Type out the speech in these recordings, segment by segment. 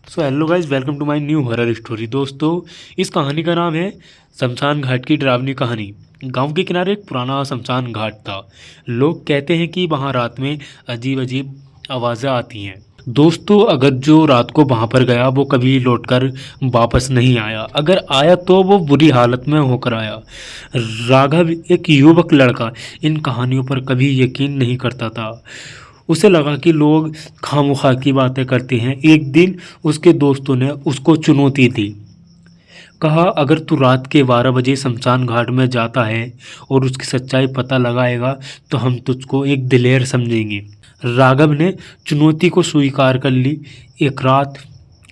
So hello guys, welcome to my new horror story. दोस्तों, इस कहानी का नाम है शमशान घाट की डरावनी कहानी। गांव के किनारे एक पुराना शमशान घाट था। लोग कहते हैं कि वहां रात में अजीब अजीब आवाज़ें आती हैं। दोस्तों, अगर जो रात को वहां पर गया वो कभी लौटकर वापस नहीं आया। अगर आया तो वो बुरी हालत में होकर आया। राघव एक युवक लड़का इन कहानियों पर कभी यकीन नहीं करता था। उसे लगा कि लोग खामोखा की बातें करते हैं। एक दिन उसके दोस्तों ने उसको चुनौती दी। कहा, अगर तू रात के 12 बजे शमशान घाट में जाता है और उसकी सच्चाई पता लगाएगा तो हम तुझको एक दिलेर समझेंगे। राघव ने चुनौती को स्वीकार कर ली। एक रात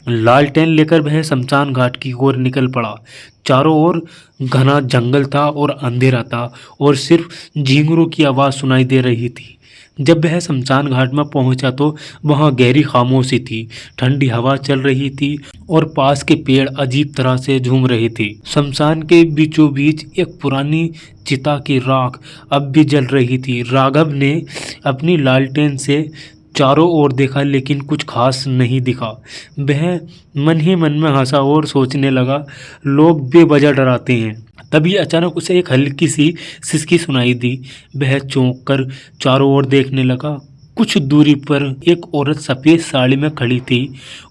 लालटेन लेकर वह शमशान घाट की ओर निकल पड़ा। चारों ओर घना जंगल था और अंधेरा था और सिर्फ झींगरों की आवाज़ सुनाई दे रही थी। जब वह शमशान घाट में पहुंचा तो वहां गहरी खामोशी थी। ठंडी हवा चल रही थी और पास के पेड़ अजीब तरह से झूम रहे थे। शमशान के बीचों बीच एक पुरानी चिता की राख अब भी जल रही थी। राघव ने अपनी लालटेन से चारों ओर देखा लेकिन कुछ खास नहीं दिखा। वह मन ही मन में हंसा और सोचने लगा, लोग बेवजह डराते हैं। तभी अचानक उसे एक हल्की सी सिसकी सुनाई दी। वह चौंक कर चारों ओर देखने लगा। कुछ दूरी पर एक औरत सफ़ेद साड़ी में खड़ी थी।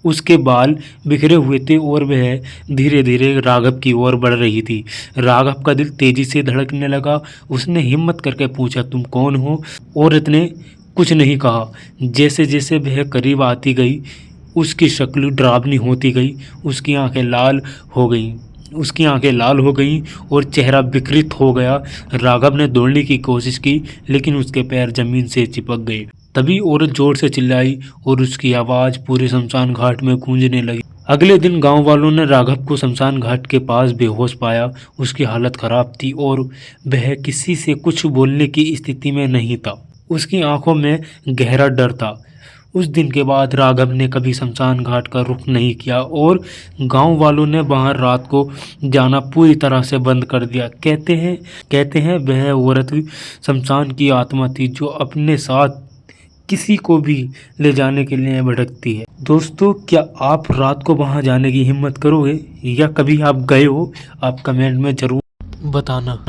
उसके बाल बिखरे हुए थे और वह धीरे धीरे राघव की ओर बढ़ रही थी। राघव का दिल तेजी से धड़कने लगा। उसने हिम्मत करके पूछा, तुम कौन हो? औरत ने कुछ नहीं कहा। जैसे जैसे वह करीब आती गई उसकी शक्ल डरावनी होती गई। उसकी आंखें लाल हो गईं और चेहरा विकृत हो गया। राघव ने दौड़ने की कोशिश की लेकिन उसके पैर जमीन से चिपक गए। तभी औरत जोर से चिल्लाई और उसकी आवाज़ पूरे शमशान घाट में गूंजने लगी। अगले दिन गांव वालों ने राघव को शमशान घाट के पास बेहोश पाया। उसकी हालत खराब थी और वह किसी से कुछ बोलने की स्थिति में नहीं था। उसकी आंखों में गहरा डर था। उस दिन के बाद राघव ने कभी शमशान घाट का रुख नहीं किया और गांव वालों ने वहां रात को जाना पूरी तरह से बंद कर दिया। कहते हैं वह औरत शमशान की आत्मा थी जो अपने साथ किसी को भी ले जाने के लिए भटकती है। दोस्तों, क्या आप रात को वहां जाने की हिम्मत करोगे या कभी आप गए हो? आप कमेंट में ज़रूर बताना।